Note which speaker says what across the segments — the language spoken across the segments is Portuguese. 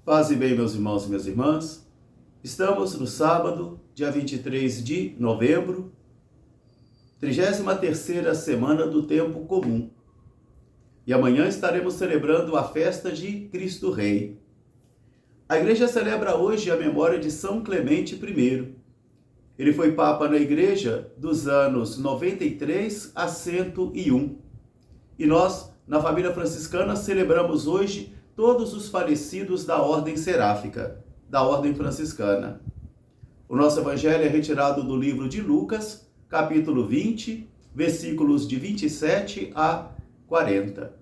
Speaker 1: Paz e bem, meus irmãos e minhas irmãs. Estamos no sábado, dia 23 de novembro, 33ª semana do Tempo Comum. E amanhã estaremos celebrando a festa de Cristo Rei. A Igreja celebra hoje a memória de São Clemente I. Ele foi Papa na Igreja dos anos 93 a 101. E nós, na família franciscana, celebramos hoje todos os falecidos da Ordem Seráfica, da Ordem Franciscana. O nosso evangelho é retirado do livro de Lucas, capítulo 20, versículos de 27 a 40.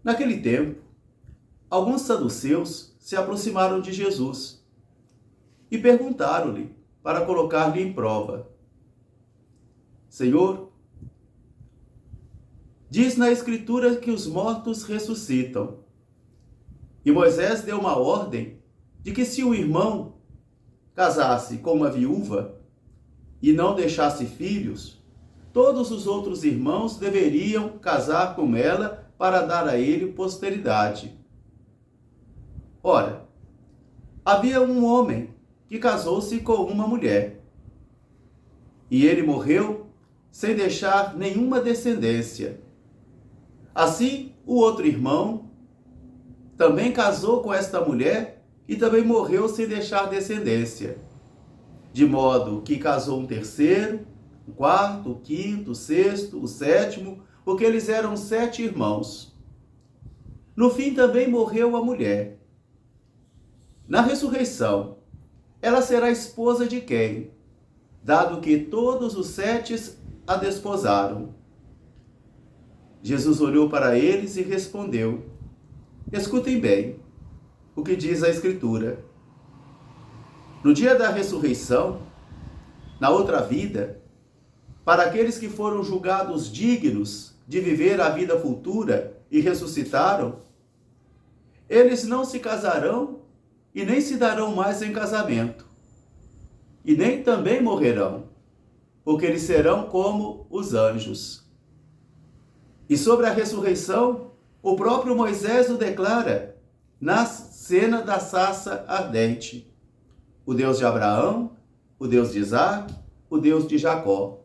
Speaker 1: Naquele tempo, alguns saduceus se aproximaram de Jesus e perguntaram-lhe para colocar-lhe em prova: Senhor, diz na Escritura que os mortos ressuscitam. E Moisés deu uma ordem de que se o irmão casasse com uma viúva e não deixasse filhos, todos os outros irmãos deveriam casar com ela para dar a ele posteridade. Ora, havia um homem que casou-se com uma mulher, e ele morreu sem deixar nenhuma descendência. Assim, o outro irmão também casou com esta mulher e também morreu sem deixar descendência. De modo que casou um terceiro, um quarto, o quinto, o sexto, o sétimo, porque eles eram 7 irmãos. No fim também morreu a mulher. Na ressurreição, ela será esposa de quem? Dado que todos os 7 a desposaram. Jesus olhou para eles e respondeu: Escutem bem o que diz a Escritura. No dia da ressurreição, na outra vida, para aqueles que foram julgados dignos de viver a vida futura e ressuscitaram, eles não se casarão e nem se darão mais em casamento, e nem também morrerão, porque eles serão como os anjos. E sobre a ressurreição, o próprio Moisés o declara na cena da sarça ardente: o Deus de Abraão, o Deus de Isaac, o Deus de Jacó.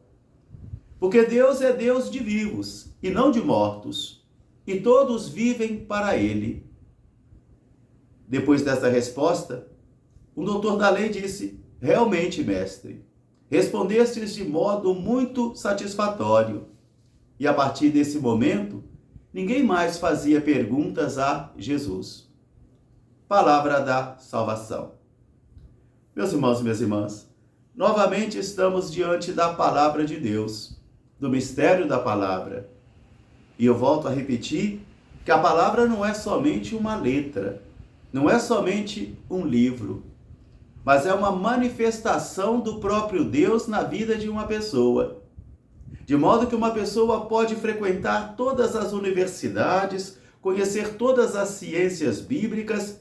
Speaker 1: Porque Deus é Deus de vivos e não de mortos, e todos vivem para Ele. Depois dessa resposta, um doutor da lei disse: Realmente, mestre, respondestes de modo muito satisfatório. E a partir desse momento, ninguém mais fazia perguntas a Jesus. Palavra da salvação. Meus irmãos e minhas irmãs, novamente estamos diante da palavra de Deus, do mistério da palavra. E eu volto a repetir que a palavra não é somente uma letra, não é somente um livro, mas é uma manifestação do próprio Deus na vida de uma pessoa. De modo que uma pessoa pode frequentar todas as universidades, conhecer todas as ciências bíblicas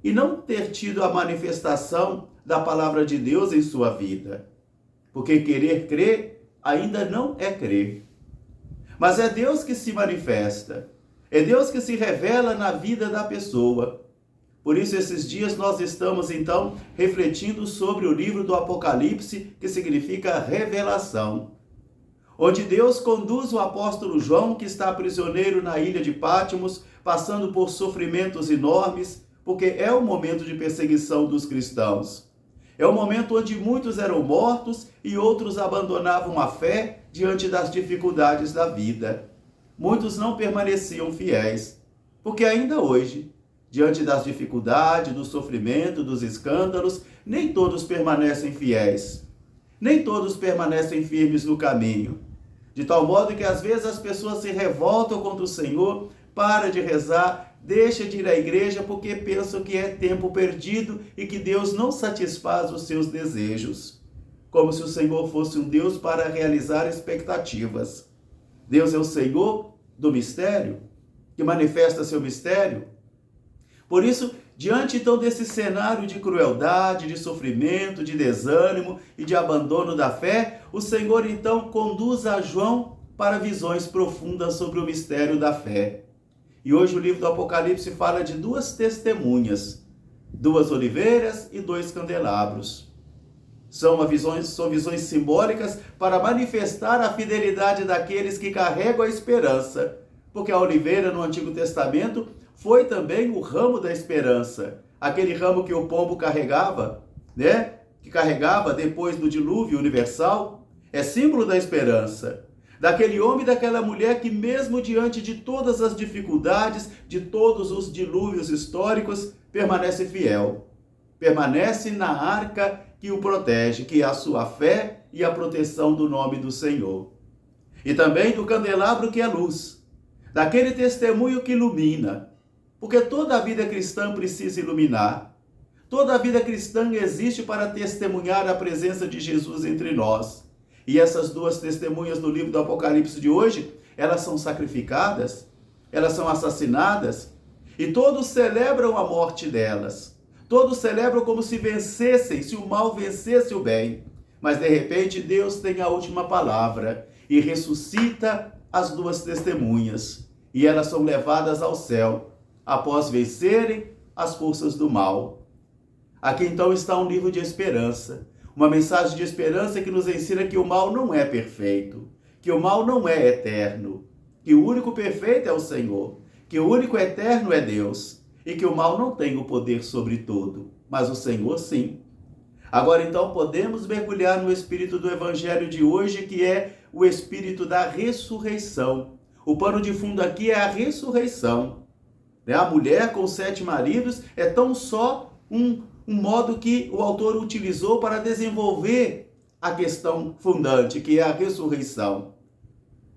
Speaker 1: e não ter tido a manifestação da palavra de Deus em sua vida. Porque querer crer ainda não é crer. Mas é Deus que se manifesta, é Deus que se revela na vida da pessoa. Por isso, esses dias nós estamos, então, refletindo sobre o livro do Apocalipse, que significa revelação, onde Deus conduz o apóstolo João, que está prisioneiro na ilha de Pátimos, passando por sofrimentos enormes, porque é o momento de perseguição dos cristãos. É o momento onde muitos eram mortos e outros abandonavam a fé diante das dificuldades da vida. Muitos não permaneciam fiéis, porque ainda hoje, diante das dificuldades, do sofrimento, dos escândalos, nem todos permanecem fiéis. Nem todos permanecem firmes no caminho. De tal modo que às vezes as pessoas se revoltam contra o Senhor, para de rezar, deixa de ir à igreja porque pensam que é tempo perdido e que Deus não satisfaz os seus desejos. Como se o Senhor fosse um Deus para realizar expectativas. Deus é o Senhor do mistério, que manifesta seu mistério. Por isso, diante então desse cenário de crueldade, de sofrimento, de desânimo e de abandono da fé, o Senhor então conduz a João para visões profundas sobre o mistério da fé. E hoje o livro do Apocalipse fala de duas testemunhas, duas oliveiras e dois candelabros. São visões simbólicas para manifestar a fidelidade daqueles que carregam a esperança, porque a oliveira no Antigo Testamento foi também o ramo da esperança, aquele ramo que o pombo carregava, né? Que carregava depois do dilúvio universal, é símbolo da esperança. Daquele homem e daquela mulher que mesmo diante de todas as dificuldades, de todos os dilúvios históricos, permanece fiel. Permanece na arca que o protege, que é a sua fé e a proteção do nome do Senhor. E também do candelabro que é luz, daquele testemunho que ilumina, porque toda a vida cristã precisa iluminar. Toda a vida cristã existe para testemunhar a presença de Jesus entre nós. E essas duas testemunhas do livro do Apocalipse de hoje, elas são sacrificadas, elas são assassinadas, e todos celebram a morte delas. Todos celebram como se vencessem, se o mal vencesse o bem. Mas de repente Deus tem a última palavra e ressuscita as duas testemunhas. E elas são levadas ao céu, após vencerem as forças do mal. Aqui então está um livro de esperança. Uma mensagem de esperança que nos ensina que o mal não é perfeito, que o mal não é eterno, que o único perfeito é o Senhor, que o único eterno é Deus, e que o mal não tem o poder sobre tudo, mas o Senhor sim. Agora então podemos mergulhar no espírito do evangelho de hoje, que é o espírito da ressurreição. O pano de fundo aqui é a ressurreição. A mulher com 7 maridos é tão só um modo que o autor utilizou para desenvolver a questão fundante, que é a ressurreição.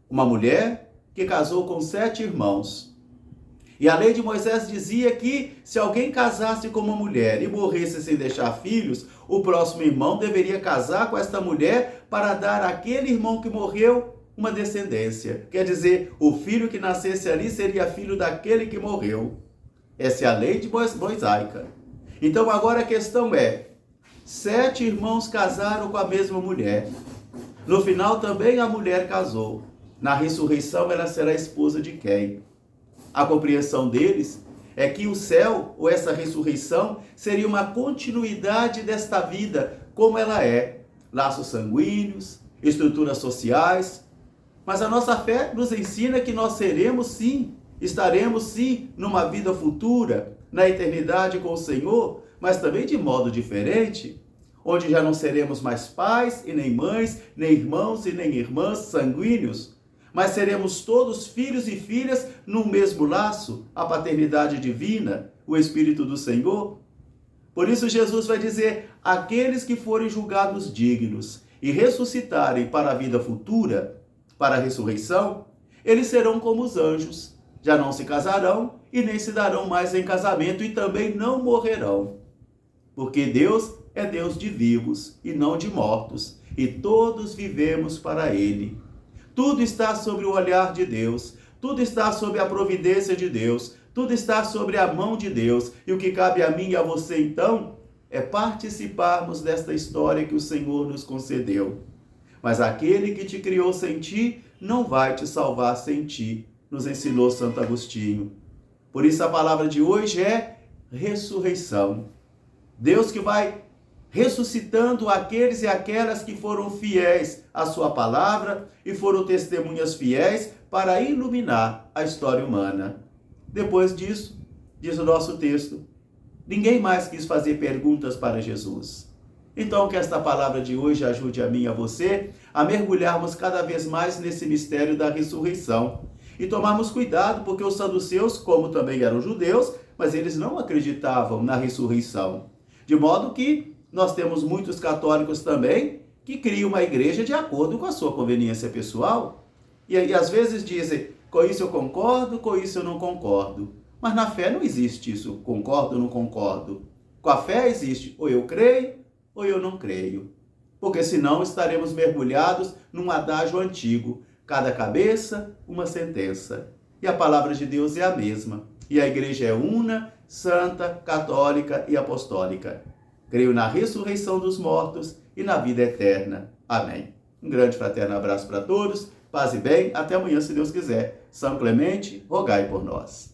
Speaker 1: Uma mulher que casou com 7 irmãos. E a lei de Moisés dizia que se alguém casasse com uma mulher e morresse sem deixar filhos, o próximo irmão deveria casar com esta mulher para dar àquele irmão que morreu uma descendência. Quer dizer, o filho que nascesse ali seria filho daquele que morreu. Essa é a lei de mosaica. Então agora a questão é, 7 irmãos casaram com a mesma mulher. No final também a mulher casou. Na ressurreição ela será esposa de quem? A compreensão deles é que o céu, ou essa ressurreição, seria uma continuidade desta vida como ela é. Laços sanguíneos, estruturas sociais. Mas a nossa fé nos ensina que nós seremos sim, estaremos sim numa vida futura, na eternidade com o Senhor, mas também de modo diferente, onde já não seremos mais pais e nem mães, nem irmãos e nem irmãs sanguíneos, mas seremos todos filhos e filhas no mesmo laço, a paternidade divina, o Espírito do Senhor. Por isso Jesus vai dizer, aqueles que forem julgados dignos e ressuscitarem para a vida futura, para a ressurreição, eles serão como os anjos, já não se casarão e nem se darão mais em casamento e também não morrerão. Porque Deus é Deus de vivos e não de mortos, e todos vivemos para Ele. Tudo está sobre o olhar de Deus, tudo está sob a providência de Deus, tudo está sobre a mão de Deus, e o que cabe a mim e a você então é participarmos desta história que o Senhor nos concedeu. Mas aquele que te criou sem ti, não vai te salvar sem ti, nos ensinou Santo Agostinho. Por isso a palavra de hoje é ressurreição. Deus que vai ressuscitando aqueles e aquelas que foram fiéis à sua palavra e foram testemunhas fiéis para iluminar a história humana. Depois disso, diz o nosso texto, ninguém mais quis fazer perguntas para Jesus. Então que esta palavra de hoje ajude a mim e a você a mergulharmos cada vez mais nesse mistério da ressurreição. E tomarmos cuidado, porque os saduceus, como também eram judeus, mas eles não acreditavam na ressurreição. De modo que nós temos muitos católicos também que criam uma igreja de acordo com a sua conveniência pessoal. E às vezes dizem, com isso eu concordo, com isso eu não concordo. Mas na fé não existe isso, concordo ou não concordo. Com a fé existe, ou eu creio, ou eu não creio. Porque senão estaremos mergulhados num adágio antigo. Cada cabeça, uma sentença. E a palavra de Deus é a mesma. E a igreja é una, santa, católica e apostólica. Creio na ressurreição dos mortos e na vida eterna. Amém. Um grande fraterno abraço para todos. Paz e bem. Até amanhã, se Deus quiser. São Clemente, rogai por nós.